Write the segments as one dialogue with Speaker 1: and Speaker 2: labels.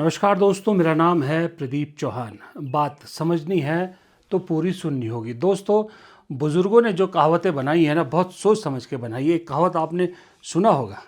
Speaker 1: नमस्कार दोस्तों, मेरा नाम है प्रदीप चौहान। बात समझनी है तो पूरी सुननी होगी। दोस्तों, बुजुर्गों ने जो कहावतें बनाई है ना, बहुत सोच समझ के बनाई है। एक कहावत आपने सुना होगा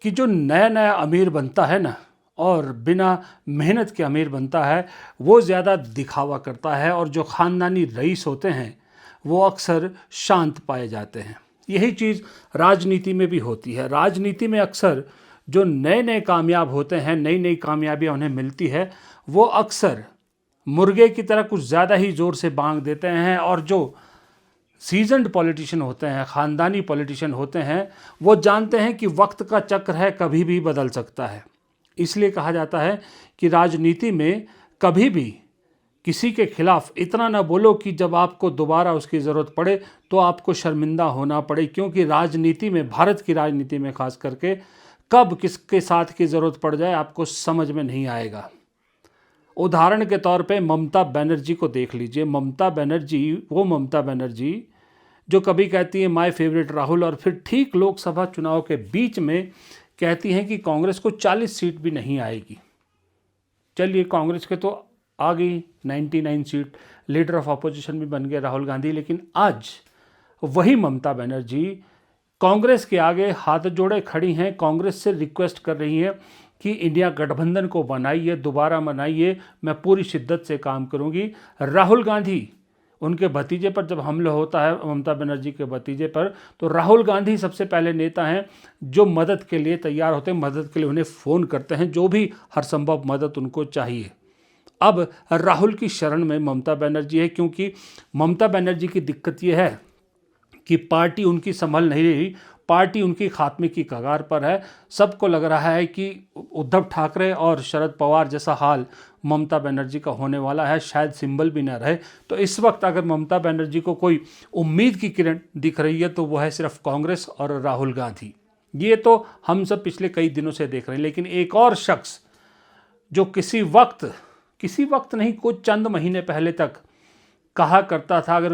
Speaker 1: कि जो नया नया अमीर बनता है ना और बिना मेहनत के अमीर बनता है, वो ज़्यादा दिखावा करता है, और जो ख़ानदानी रईस होते हैं वो अक्सर शांत पाए जाते हैं। यही चीज़ राजनीति में भी होती है। राजनीति में अक्सर जो नए नए कामयाब होते हैं, नई नई कामयाबियाँ उन्हें मिलती है, वो अक्सर मुर्गे की तरह कुछ ज़्यादा ही ज़ोर से बांग देते हैं, और जो सीजन्ड पॉलिटिशियन होते हैं, ख़ानदानी पॉलिटिशियन होते हैं, वो जानते हैं कि वक्त का चक्र है, कभी भी बदल सकता है। इसलिए कहा जाता है कि राजनीति में कभी भी किसी के खिलाफ इतना ना बोलो कि जब आपको दोबारा उसकी ज़रूरत पड़े तो आपको शर्मिंदा होना पड़े, क्योंकि राजनीति में, भारत की राजनीति में खास करके, कब किसके साथ की ज़रूरत पड़ जाए आपको समझ में नहीं आएगा। उदाहरण के तौर पे ममता बनर्जी को देख लीजिए। ममता बनर्जी, वो ममता बनर्जी जो कभी कहती है माय फेवरेट राहुल, और फिर ठीक लोकसभा चुनाव के बीच में कहती हैं कि कांग्रेस को 40 सीट भी नहीं आएगी। चलिए, कांग्रेस के तो आ गई 99 सीट, लीडर ऑफ अपोजिशन भी बन गए राहुल गांधी। लेकिन आज वही ममता बनर्जी कांग्रेस के आगे हाथ जोड़े खड़ी हैं, कांग्रेस से रिक्वेस्ट कर रही हैं कि इंडिया गठबंधन को बनाइए, दोबारा बनाइए, मैं पूरी शिद्दत से काम करूंगी। राहुल गांधी, उनके भतीजे पर जब हमला होता है, ममता बनर्जी के भतीजे पर, तो राहुल गांधी सबसे पहले नेता हैं जो मदद के लिए तैयार होते हैं, मदद के लिए उन्हें फ़ोन करते हैं, जो भी हर संभव मदद उनको चाहिए। अब राहुल की शरण में ममता बनर्जी है, क्योंकि ममता बनर्जी की दिक्कत ये है कि पार्टी उनकी संभल नहीं रही, पार्टी उनकी खात्मे की कगार पर है। सबको लग रहा है कि उद्धव ठाकरे और शरद पवार जैसा हाल ममता बनर्जी का होने वाला है, शायद सिंबल भी ना रहे। तो इस वक्त अगर ममता बनर्जी को कोई उम्मीद की किरण दिख रही है तो वह है सिर्फ कांग्रेस और राहुल गांधी। ये तो हम सब पिछले कई दिनों से देख रहे हैं। लेकिन एक और शख्स जो किसी वक्त नहीं, कुछ चंद महीने पहले तक कहा करता था, अगर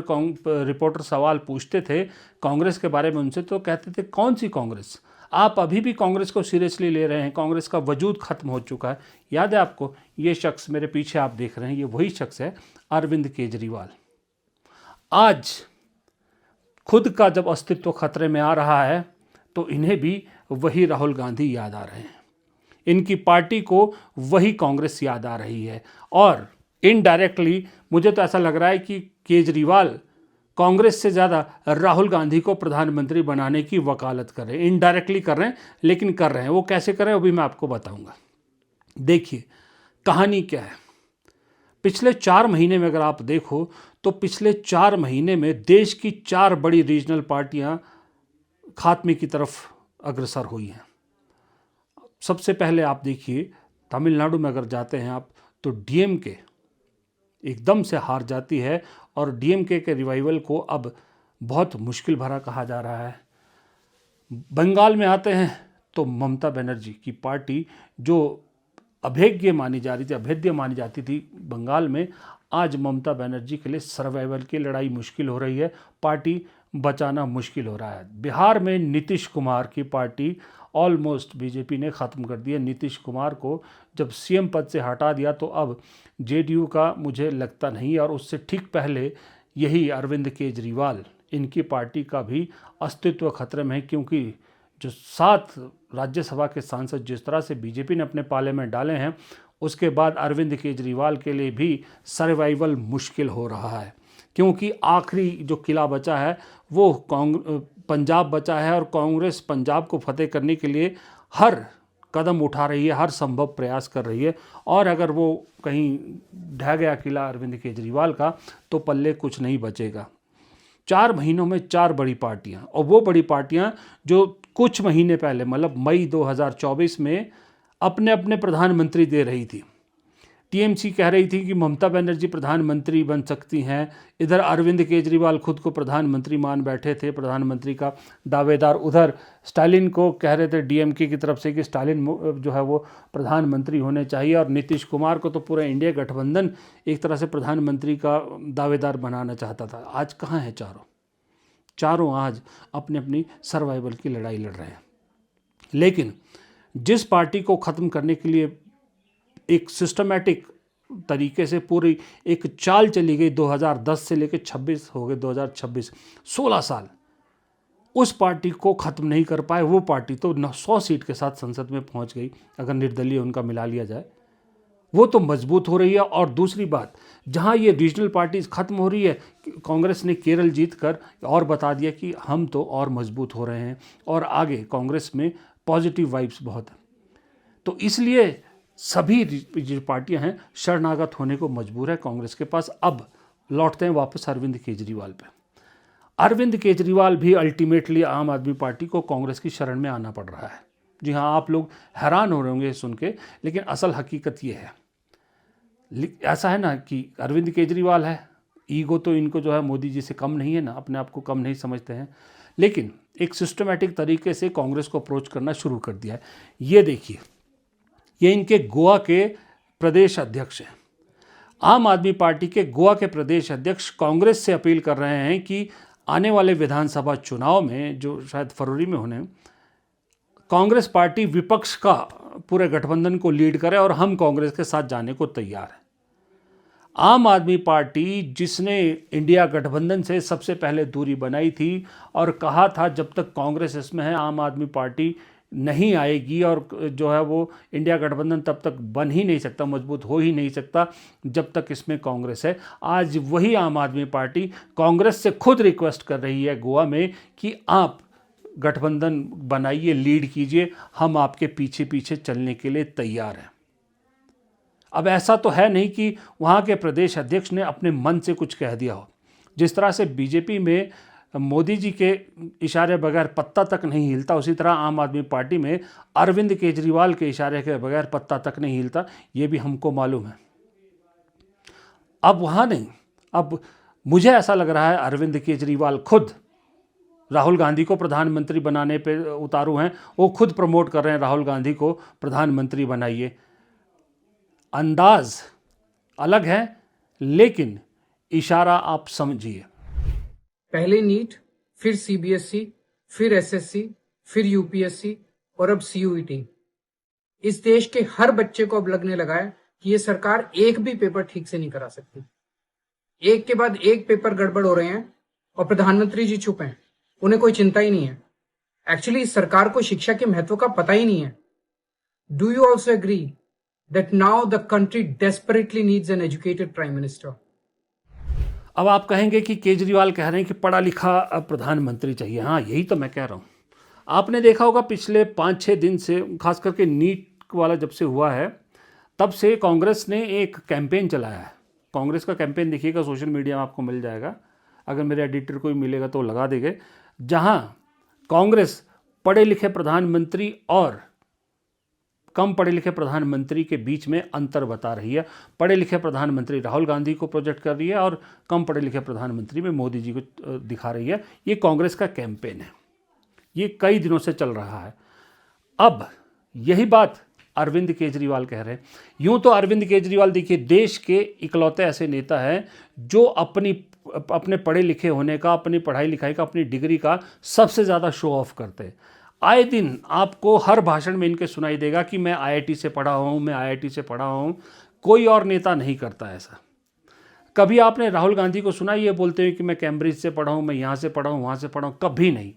Speaker 1: रिपोर्टर सवाल पूछते थे कांग्रेस के बारे में उनसे, तो कहते थे कौन सी कांग्रेस, आप अभी भी कांग्रेस को सीरियसली ले रहे हैं, कांग्रेस का वजूद खत्म हो चुका है। याद है आपको? ये शख्स मेरे पीछे आप देख रहे हैं, ये वही शख्स है, अरविंद केजरीवाल। आज खुद का जब अस्तित्व खतरे में आ रहा है तो इन्हें भी वही राहुल गांधी याद आ रहे हैं, इनकी पार्टी को वही कांग्रेस याद आ रही है। और इनडायरेक्टली मुझे तो ऐसा लग रहा है कि केजरीवाल कांग्रेस से ज़्यादा राहुल गांधी को प्रधानमंत्री बनाने की वकालत कर रहे हैं। इनडायरेक्टली कर रहे हैं, लेकिन कर रहे हैं। वो कैसे कर रहे हैं वो भी मैं आपको बताऊंगा। देखिए, कहानी क्या है। पिछले 4 महीने में अगर आप देखो तो पिछले 4 महीने में देश की 4 बड़ी रीजनल पार्टियां खात्मे की तरफ अग्रसर हुई हैं। सबसे पहले आप देखिए, तमिलनाडु में अगर जाते हैं आप, तो डीएमके एकदम से हार जाती है, और डीएमके के रिवाइवल को अब बहुत मुश्किल भरा कहा जा रहा है। बंगाल में आते हैं तो ममता बनर्जी की पार्टी, जो अभेद्य मानी जाती थी बंगाल में, आज ममता बनर्जी के लिए सर्वाइवल की लड़ाई मुश्किल हो रही है, पार्टी बचाना मुश्किल हो रहा है। बिहार में नीतीश कुमार की पार्टी ऑलमोस्ट बीजेपी ने ख़त्म कर दिया। नीतीश कुमार को जब सीएम पद से हटा दिया तो अब जेडीयू का मुझे लगता नहीं, और उससे ठीक पहले यही अरविंद केजरीवाल, इनकी पार्टी का भी अस्तित्व खतरे में है, क्योंकि जो 7 राज्यसभा के सांसद जिस तरह से बीजेपी ने अपने पाले में डाले हैं, उसके बाद अरविंद केजरीवाल के लिए भी सर्वाइवल मुश्किल हो रहा है, क्योंकि आखिरी जो किला बचा है वो पंजाब बचा है, और कांग्रेस पंजाब को फतेह करने के लिए हर कदम उठा रही है, हर संभव प्रयास कर रही है। और अगर वो कहीं ढह गया किला अरविंद केजरीवाल का, तो पल्ले कुछ नहीं बचेगा। 4 महीनों में 4 बड़ी पार्टियां, और वो बड़ी पार्टियां जो कुछ महीने पहले, मतलब मई 2024 में अपने अपने प्रधानमंत्री दे रही थी। टीएमसी कह रही थी कि ममता बनर्जी प्रधानमंत्री बन सकती हैं, इधर अरविंद केजरीवाल खुद को प्रधानमंत्री मान बैठे थे, प्रधानमंत्री का दावेदार। उधर स्टालिन को कह रहे थे डीएमके की तरफ से कि स्टालिन जो है वो प्रधानमंत्री होने चाहिए, और नीतीश कुमार को तो पूरा इंडिया गठबंधन एक तरह से प्रधानमंत्री का दावेदार बनाना चाहता था। आज कहाँ हैं चारों आज अपनी अपनी सर्वाइवल की लड़ाई लड़ रहे हैं। लेकिन जिस पार्टी को ख़त्म करने के लिए एक सिस्टमेटिक तरीके से पूरी एक चाल चली गई। 2010 से लेकर 26 हो गए 2026, 16 साल उस पार्टी को ख़त्म नहीं कर पाए। वो पार्टी तो 100 सीट के साथ संसद में पहुंच गई, अगर निर्दलीय उनका मिला लिया जाए। वो तो मजबूत हो रही है। और दूसरी बात, जहां ये रीजनल पार्टीज ख़त्म हो रही है, कांग्रेस ने केरल जीत कर और बता दिया कि हम तो और मजबूत हो रहे हैं और आगे कांग्रेस में पॉजिटिव वाइब्स बहुत है। तो इसलिए सभी जो पार्टियां हैं शरणागत होने को मजबूर है कांग्रेस के पास। अब लौटते हैं वापस अरविंद केजरीवाल पे। अरविंद केजरीवाल भी अल्टीमेटली आम आदमी पार्टी को कांग्रेस की शरण में आना पड़ रहा है। जी हाँ, आप लोग हैरान हो रहे होंगे सुन के, लेकिन असल हकीकत ये है। ऐसा है ना कि अरविंद केजरीवाल है, ईगो तो इनको जो है मोदी जी से कम नहीं है ना, अपने आप को कम नहीं समझते हैं, लेकिन एक सिस्टमेटिक तरीके से कांग्रेस को अप्रोच करना शुरू कर दिया है। ये देखिए, ये इनके गोवा के प्रदेश अध्यक्ष हैं। आम आदमी पार्टी के गोवा के प्रदेश अध्यक्ष कांग्रेस से अपील कर रहे हैं कि आने वाले विधानसभा चुनाव में, जो शायद फरवरी में होने, कांग्रेस पार्टी विपक्ष का पूरे गठबंधन को लीड करे और हम कांग्रेस के साथ जाने को तैयार हैं। आम आदमी पार्टी, जिसने इंडिया गठबंधन से सबसे पहले दूरी बनाई थी और कहा था जब तक कांग्रेस इसमें है आम आदमी पार्टी नहीं आएगी, और जो है वो इंडिया गठबंधन तब तक बन ही नहीं सकता, मजबूत हो ही नहीं सकता जब तक इसमें कांग्रेस है। आज वही आम आदमी पार्टी कांग्रेस से खुद रिक्वेस्ट कर रही है गोवा में कि आप गठबंधन बनाइए, लीड कीजिए, हम आपके पीछे पीछे चलने के लिए तैयार हैं। अब ऐसा तो है नहीं कि वहाँ के प्रदेश अध्यक्ष ने अपने मन से कुछ कह दिया हो। जिस तरह से बीजेपी में मोदी जी के इशारे बगैर पत्ता तक नहीं हिलता, उसी तरह आम आदमी पार्टी में अरविंद केजरीवाल के इशारे के बगैर पत्ता तक नहीं हिलता, ये भी हमको मालूम है। अब वहाँ नहीं, अब मुझे ऐसा लग रहा है अरविंद केजरीवाल खुद राहुल गांधी को प्रधानमंत्री बनाने पे उतारू हैं। वो खुद प्रमोट कर रहे हैं राहुल गांधी को प्रधानमंत्री बनाइए। अंदाज अलग है, लेकिन इशारा आप समझिए।
Speaker 2: पहले नीट, फिर सीबीएसई, फिर एसएससी, फिर यूपीएससी और अब सीयूईटी। इस देश के हर बच्चे को अब लगने लगा है कि ये सरकार एक भी पेपर ठीक से नहीं करा सकती। एक के बाद एक पेपर गड़बड़ हो रहे हैं और प्रधानमंत्री जी चुप हैं, उन्हें कोई चिंता ही नहीं है। एक्चुअली इस सरकार को शिक्षा के महत्व का पता ही नहीं है। Do you also agree that now the country desperately needs an educated prime minister?
Speaker 1: अब आप कहेंगे कि केजरीवाल कह रहे हैं कि पढ़ा लिखा प्रधानमंत्री चाहिए। हाँ, यही तो मैं कह रहा हूँ। आपने देखा होगा पिछले 5-6 दिन से, खास करके नीट वाला जब से हुआ है तब से कांग्रेस ने एक कैंपेन चलाया है। कांग्रेस का कैंपेन देखिएगा, सोशल मीडिया में आपको मिल जाएगा, अगर मेरे एडिटर को ही मिलेगा तो लगा देंगे, जहाँ कांग्रेस पढ़े लिखे प्रधानमंत्री और कम पढ़े लिखे प्रधानमंत्री के बीच में अंतर बता रही है। पढ़े लिखे प्रधानमंत्री राहुल गांधी को प्रोजेक्ट कर रही है और कम पढ़े लिखे प्रधानमंत्री में मोदी जी को दिखा रही है। ये कांग्रेस का कैंपेन है, ये कई दिनों से चल रहा है। अब यही बात अरविंद केजरीवाल कह रहे हैं। यूं तो अरविंद केजरीवाल देखिए देश के इकलौते ऐसे नेता हैं जो अपने पढ़े लिखे होने का, अपनी पढ़ाई लिखाई का, अपनी डिग्री का सबसे ज़्यादा शो ऑफ करते हैं। आए दिन आपको हर भाषण में इनके सुनाई देगा कि मैं आईआईटी से पढ़ा हूँ, मैं आईआईटी से पढ़ा हूँ। कोई और नेता नहीं करता ऐसा। कभी आपने राहुल गांधी को सुना ये बोलते हुए कि मैं कैम्ब्रिज से पढ़ा हूँ, मैं यहाँ से पढ़ा हूँ, वहाँ से पढ़ा हूँ? कभी नहीं।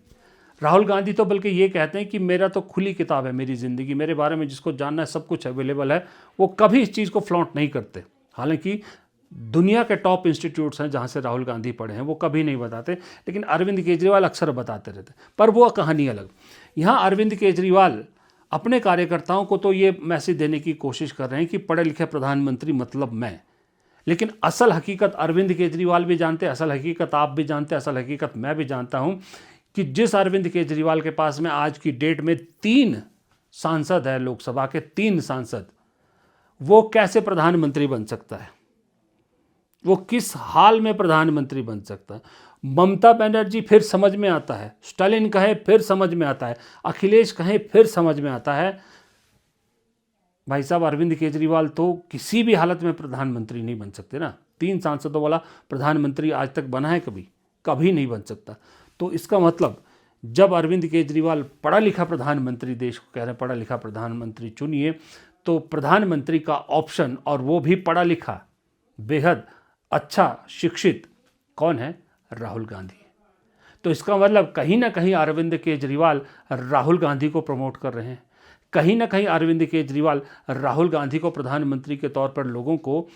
Speaker 1: राहुल गांधी तो बल्कि ये कहते हैं कि मेरा तो खुली किताब है, मेरी ज़िंदगी, मेरे बारे में जिसको जानना है सब कुछ अवेलेबल है। वो कभी इस चीज़ को फ्लॉन्ट नहीं करते। हालांकि दुनिया के टॉप इंस्टीट्यूट्स हैं जहाँ से राहुल गांधी पढ़े हैं, वो कभी नहीं बताते, लेकिन अरविंद केजरीवाल अक्सर बताते रहते। पर वो कहानी अलग। यहाँ अरविंद केजरीवाल अपने कार्यकर्ताओं को तो ये मैसेज देने की कोशिश कर रहे हैं कि पढ़े लिखे प्रधानमंत्री मतलब मैं, लेकिन असल हकीकत अरविंद केजरीवाल भी जानते हैं, असल हकीकत आप भी जानते हैं, असल हकीकत मैं भी जानता हूँ कि जिस अरविंद केजरीवाल के पास में आज की डेट में 3 सांसद है, लोकसभा के 3 सांसद, वो कैसे प्रधानमंत्री बन सकता है? वो किस हाल में प्रधानमंत्री बन सकता है? ममता बनर्जी फिर समझ में आता है, स्टालिन कहे फिर समझ में आता है, अखिलेश कहे फिर समझ में आता है। भाई साहब, अरविंद केजरीवाल तो किसी भी हालत में प्रधानमंत्री नहीं बन सकते ना। 3 सांसदों वाला प्रधानमंत्री आज तक बना है कभी? कभी नहीं बन सकता। तो इसका मतलब जब अरविंद केजरीवाल पढ़ा लिखा प्रधानमंत्री, देश को कह रहे हैं पढ़ा लिखा प्रधानमंत्री चुनिए, तो प्रधानमंत्री का ऑप्शन, और वो भी पढ़ा लिखा, बेहद अच्छा शिक्षित, कौन है? राहुल गांधी। तो इसका मतलब कहीं ना कहीं अरविंद केजरीवाल राहुल गांधी को प्रमोट कर रहे हैं, कहीं ना कहीं अरविंद केजरीवाल राहुल गांधी को प्रधानमंत्री के तौर पर लोगों को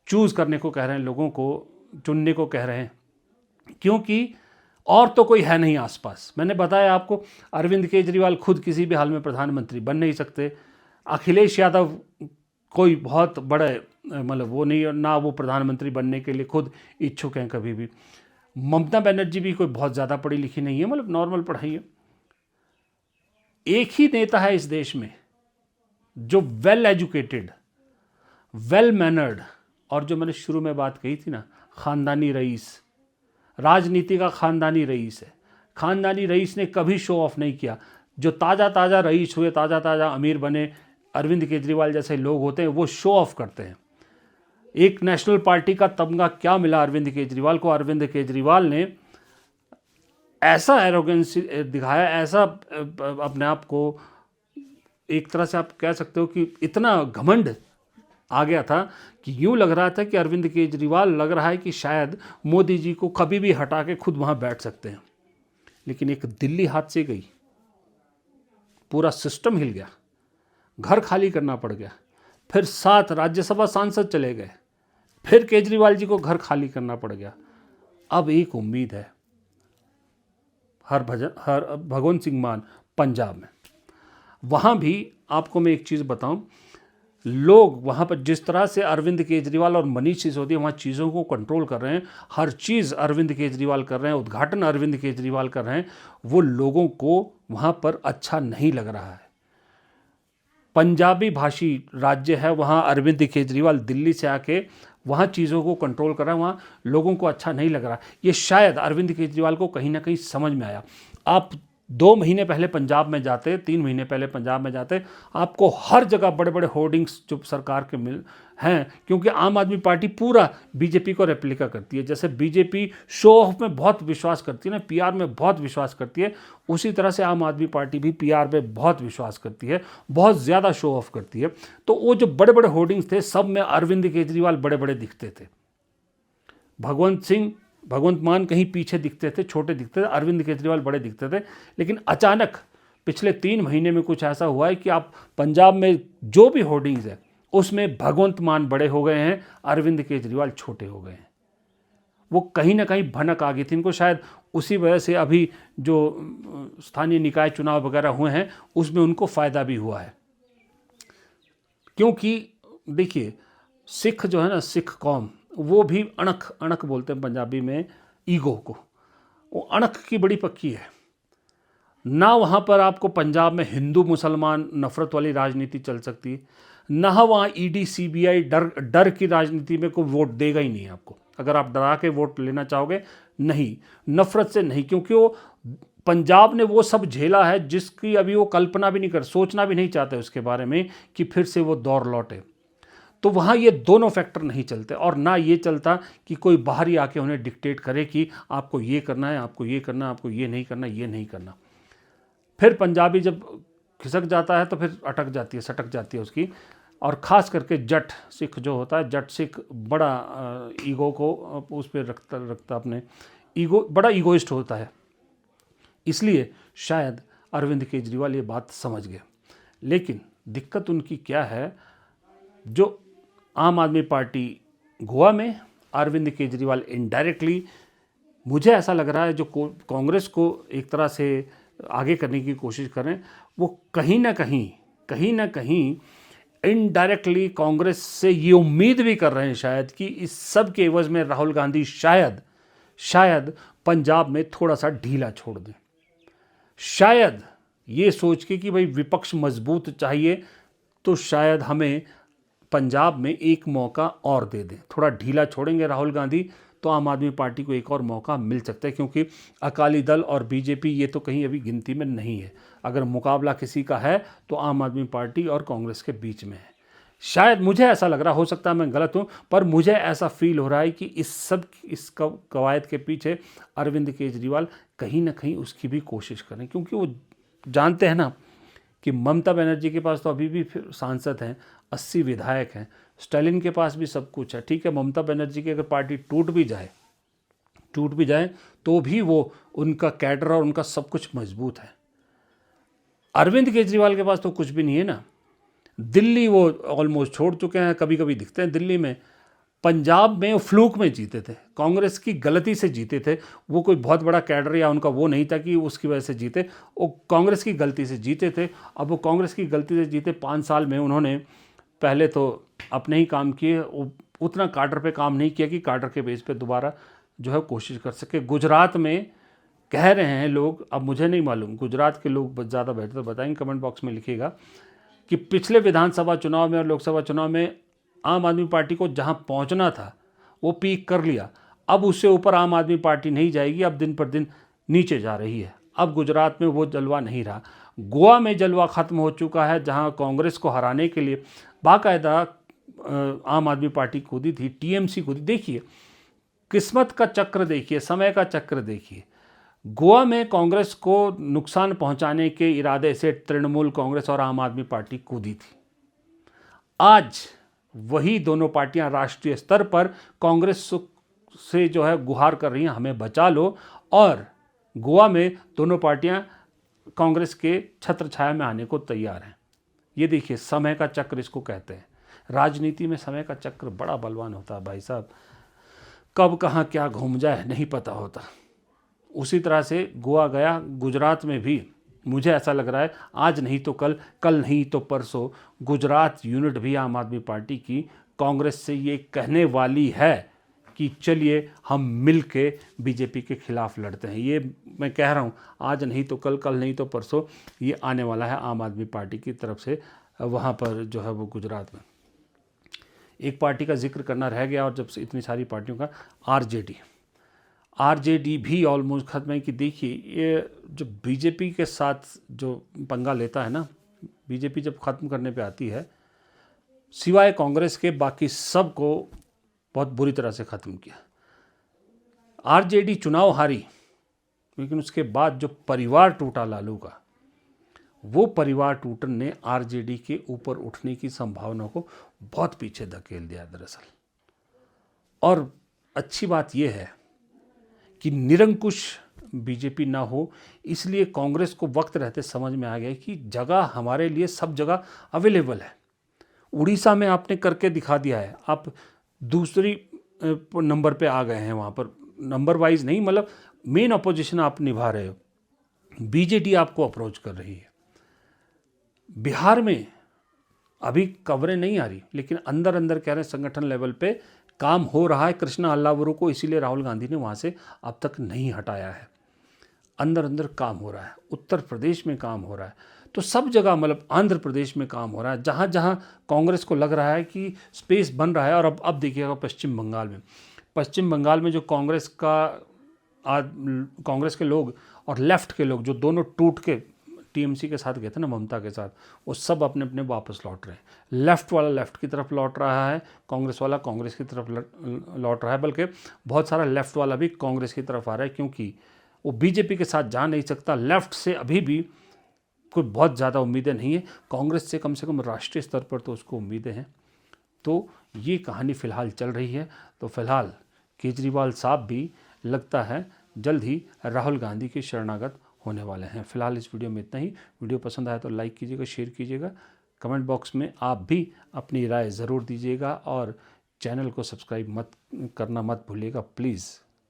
Speaker 1: चूज करने को कह रहे हैं, लोगों को चुनने को कह रहे हैं, क्योंकि और तो कोई है नहीं आसपास। मैंने बताया आपको, अरविंद केजरीवाल खुद किसी भी हाल में प्रधानमंत्री बन नहीं सकते। अखिलेश यादव कोई बहुत बड़े मतलब वो नहीं, ना वो प्रधानमंत्री बनने के लिए खुद इच्छुक हैं कभी भी। ममता बनर्जी भी कोई बहुत ज़्यादा पढ़ी लिखी नहीं है, मतलब नॉर्मल पढ़ाई है। एक ही नेता है इस देश में जो वेल एजुकेटेड, वेल मैनर्ड, और जो मैंने शुरू में बात कही थी ना, खानदानी रईस, राजनीति का खानदानी रईस है। खानदानी रईस ने कभी शो ऑफ नहीं किया। जो ताज़ा ताज़ा रईस हुए, ताज़ा ताज़ा अमीर बने, अरविंद केजरीवाल जैसे लोग होते हैं, वो शो ऑफ करते हैं। एक नेशनल पार्टी का तमगा क्या मिला अरविंद केजरीवाल को? अरविंद केजरीवाल ने ऐसा एरोगेंस दिखाया, ऐसा अपने आप को, एक तरह से आप कह सकते हो कि इतना घमंड आ गया था कि यूं लग रहा था कि अरविंद केजरीवाल, लग रहा है कि शायद मोदी जी को कभी भी हटा के खुद वहां बैठ सकते हैं। लेकिन एक दिल्ली हाथ से गई, पूरा सिस्टम हिल गया, घर खाली करना पड़ गया, फिर 7 राज्यसभा सांसद चले गए, फिर केजरीवाल जी को घर खाली करना पड़ गया। अब एक उम्मीद है, भगवंत सिंह मान पंजाब में, वहाँ भी आपको मैं एक चीज़ बताऊं, लोग वहाँ पर जिस तरह से अरविंद केजरीवाल और मनीष सिसोदिया वहाँ चीज़ों को कंट्रोल कर रहे हैं, हर चीज़ अरविंद केजरीवाल कर रहे हैं, उद्घाटन अरविंद केजरीवाल कर रहे हैं, वो लोगों को वहाँ पर अच्छा नहीं लग रहा है। पंजाबी भाषी राज्य है, वहाँ अरविंद केजरीवाल दिल्ली से आके वहाँ चीज़ों को कंट्रोल कर रहा है, वहाँ लोगों को अच्छा नहीं लग रहा। ये शायद अरविंद केजरीवाल को कहीं ना कहीं समझ में आया। आप 2 महीने पहले पंजाब में जाते, 3 महीने पहले पंजाब में जाते, आपको हर जगह बड़े बड़े होर्डिंग्स जो सरकार के मिल हैं, क्योंकि आम आदमी पार्टी पूरा बीजेपी को रेप्लिका करती है। जैसे बीजेपी शो ऑफ में बहुत विश्वास करती है ना, पीआर में बहुत विश्वास करती है, उसी तरह से आम आदमी पार्टी भी पीआर में बहुत विश्वास करती है, बहुत ज़्यादा शो ऑफ करती है। तो वो जो बड़े बड़े होर्डिंग्स थे, सब में अरविंद केजरीवाल बड़े बड़े दिखते थे, भगवंत मान कहीं पीछे दिखते थे, छोटे दिखते थे, अरविंद केजरीवाल बड़े दिखते थे। लेकिन अचानक पिछले 3 महीने में कुछ ऐसा हुआ है कि आप पंजाब में जो भी होर्डिंग्स है उसमें भगवंत मान बड़े हो गए हैं, अरविंद केजरीवाल छोटे हो गए हैं। वो कहीं ना कहीं भनक आ गई थी इनको, शायद उसी वजह से अभी जो स्थानीय निकाय चुनाव वगैरह हुए हैं उसमें उनको फ़ायदा भी हुआ है। क्योंकि देखिए, सिख जो है ना, सिख कौम, वो भी अणख बोलते हैं पंजाबी में ईगो को, वो अणख की बड़ी पक्की है ना। वहाँ पर आपको पंजाब में हिंदू मुसलमान नफरत वाली राजनीति चल सकती है ना, वहाँ ईडी सीबीआई डर की राजनीति में कोई वोट देगा ही नहीं आपको। अगर आप डरा के वोट लेना चाहोगे, नहीं, नफरत से नहीं, क्योंकि वो पंजाब ने वो सब झेला है जिसकी अभी वो कल्पना भी नहीं कर, सोचना भी नहीं चाहते उसके बारे में कि फिर से वो दौर लौटे। तो वहाँ ये दोनों फैक्टर नहीं चलते, और ना ये चलता कि कोई बाहर ही आके उन्हें डिक्टेट करे कि आपको ये करना है, आपको ये करना है, आपको ये नहीं करना, ये नहीं करना। फिर पंजाबी जब खिसक जाता है तो फिर अटक जाती है, सटक जाती है उसकी। और ख़ास करके जट सिख जो होता है, जट सिख बड़ा ईगो को उस पर रखता अपने ईगो, बड़ा ईगोइस्ट होता है। इसलिए शायद अरविंद केजरीवाल ये बात समझ गए। लेकिन दिक्कत उनकी क्या है, जो आम आदमी पार्टी गोवा में, अरविंद केजरीवाल इनडायरेक्टली, मुझे ऐसा लग रहा है जो कांग्रेस को एक तरह से आगे करने की कोशिश करें, वो कहीं ना कहीं इनडायरेक्टली कांग्रेस से ये उम्मीद भी कर रहे हैं शायद कि इस सब के एवज में राहुल गांधी शायद पंजाब में थोड़ा सा ढीला छोड़ दें। शायद ये सोच के कि भाई विपक्ष मजबूत चाहिए, तो शायद हमें पंजाब में एक मौका और दे दें। थोड़ा ढीला छोड़ेंगे राहुल गांधी तो आम आदमी पार्टी को एक और मौका मिल सकता है, क्योंकि अकाली दल और बीजेपी ये तो कहीं अभी गिनती में नहीं है। अगर मुकाबला किसी का है तो आम आदमी पार्टी और कांग्रेस के बीच में है। शायद मुझे ऐसा लग रहा, हो सकता है मैं गलत हूँ, पर मुझे ऐसा फील हो रहा है कि इस कवायद के पीछे अरविंद केजरीवाल कहीं ना कहीं उसकी भी कोशिश करें, क्योंकि वो जानते हैं ना कि ममता बनर्जी के पास तो अभी भी सांसद हैं, 80 विधायक हैं, स्टालिन के पास भी सब कुछ है। ठीक है, ममता बनर्जी की अगर पार्टी टूट भी जाए तो भी वो उनका कैडर और उनका सब कुछ मजबूत है। अरविंद केजरीवाल के पास तो कुछ भी नहीं है ना। दिल्ली वो ऑलमोस्ट छोड़ चुके हैं, कभी कभी दिखते हैं दिल्ली में। पंजाब में वो फ्लूक में जीते थे, कांग्रेस की गलती से जीते थे। वो कोई बहुत बड़ा कैडर या उनका वो नहीं था कि उसकी वजह से जीते, वो कांग्रेस की गलती से जीते थे। अब वो कांग्रेस की गलती से जीते, 5 साल में उन्होंने पहले तो अपने ही काम किए, उतना काडर पे काम नहीं किया कि काडर के बेस पे दोबारा जो है कोशिश कर सके। गुजरात में कह रहे हैं लोग, अब मुझे नहीं मालूम, गुजरात के लोग ज़्यादा बेहतर बताएंगे, कमेंट बॉक्स में लिखिएगा, कि पिछले विधानसभा चुनाव में और लोकसभा चुनाव में आम आदमी पार्टी को जहां पहुंचना था वो पीक कर लिया। अब उससे ऊपर आम आदमी पार्टी नहीं जाएगी, अब दिन पर दिन नीचे जा रही है। अब गुजरात में वो जलवा नहीं रहा। गोवा में जलवा ख़त्म हो चुका है, जहां कांग्रेस को हराने के लिए बाकायदा आम आदमी पार्टी कूदी थी, टीएमसी कूदी। देखिए किस्मत का चक्र, देखिए समय का चक्र देखिए। गोवा में कांग्रेस को नुकसान पहुंचाने के इरादे से तृणमूल कांग्रेस और आम आदमी पार्टी कूदी थी। आज वही दोनों पार्टियां राष्ट्रीय स्तर पर कांग्रेस से जो है गुहार कर रही हैं, हमें बचा लो। और गोवा में दोनों पार्टियां कांग्रेस के छत्र छाया में आने को तैयार हैं। ये देखिए समय का चक्र इसको कहते हैं। राजनीति में समय का चक्र बड़ा बलवान होता है भाई साहब, कब कहाँ क्या घूम जाए नहीं पता होता। उसी तरह से गोवा गया, गुजरात में भी मुझे ऐसा लग रहा है आज नहीं तो कल, कल नहीं तो परसों गुजरात यूनिट भी आम आदमी पार्टी की कांग्रेस से ये कहने वाली है कि चलिए हम मिल के बीजेपी के खिलाफ लड़ते हैं। ये मैं कह रहा हूँ, आज नहीं तो कल, कल नहीं तो परसों ये आने वाला है आम आदमी पार्टी की तरफ से वहाँ पर जो है वो गुजरात में। एक पार्टी का जिक्र करना रह गया, और जब से इतनी सारी पार्टियों का, आरजेडी भी ऑलमोस्ट खत्म है। कि देखिए ये जो बीजेपी के साथ जो पंगा लेता है ना, बीजेपी जब ख़त्म करने पे आती है, सिवाय कांग्रेस के बाकी सब को बहुत बुरी तरह से ख़त्म किया। आरजेडी चुनाव हारी, लेकिन उसके बाद जो परिवार टूटा लालू का, वो परिवार टूटन ने आरजेडी के ऊपर उठने की संभावना को बहुत पीछे धकेल दिया दरअसल। और अच्छी बात यह है कि निरंकुश बीजेपी ना हो, इसलिए कांग्रेस को वक्त रहते समझ में आ गया कि जगह हमारे लिए सब जगह अवेलेबल है। उड़ीसा में आपने करके दिखा दिया है, आप दूसरी नंबर पे आ गए हैं, वहाँ पर नंबर वाइज नहीं, मतलब मेन अपोजिशन आप निभा रहे हो, बीजेडी आपको अप्रोच कर रही है। बिहार में अभी खबरें नहीं आ रही, लेकिन अंदर अंदर कह रहे हैं संगठन लेवल पे काम हो रहा है। कृष्णा अल्लावरू को इसीलिए राहुल गांधी ने वहाँ से अब तक नहीं हटाया है। अंदर अंदर काम हो रहा है, उत्तर प्रदेश में काम हो रहा है, तो सब जगह, मतलब आंध्र प्रदेश में काम हो रहा है। जहाँ जहाँ कांग्रेस को लग रहा है कि स्पेस बन रहा है। और अब देखिएगा पश्चिम बंगाल में जो कांग्रेस के लोग और लेफ्ट के लोग, जो दोनों टूट के टीएमसी के साथ गए थे ना, ममता के साथ, वो सब अपने अपने वापस लौट रहे हैं। लेफ्ट वाला लेफ्ट की तरफ लौट रहा है, कांग्रेस वाला कांग्रेस की तरफ लौट रहा है, बल्कि बहुत सारा लेफ्ट वाला भी कांग्रेस की तरफ आ रहा है, क्योंकि वो बीजेपी के साथ जा नहीं सकता। लेफ्ट से अभी भी कोई बहुत ज़्यादा उम्मीदें नहीं है, कांग्रेस से कम राष्ट्रीय स्तर पर तो उसको उम्मीदें हैं। तो ये कहानी फ़िलहाल चल रही है। तो फिलहाल केजरीवाल साहब भी लगता है जल्द ही राहुल गांधी के शरणागत होने वाले हैं। फिलहाल इस वीडियो में इतना ही। वीडियो पसंद आया तो लाइक कीजिएगा, शेयर कीजिएगा, कमेंट बॉक्स में आप भी अपनी राय ज़रूर दीजिएगा, और चैनल को सब्सक्राइब करना मत भूलिएगा प्लीज़।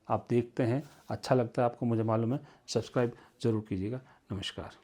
Speaker 1: आप देखते हैं, अच्छा लगता है आपको, मुझे मालूम है, सब्सक्राइब ज़रूर कीजिएगा। नमस्कार।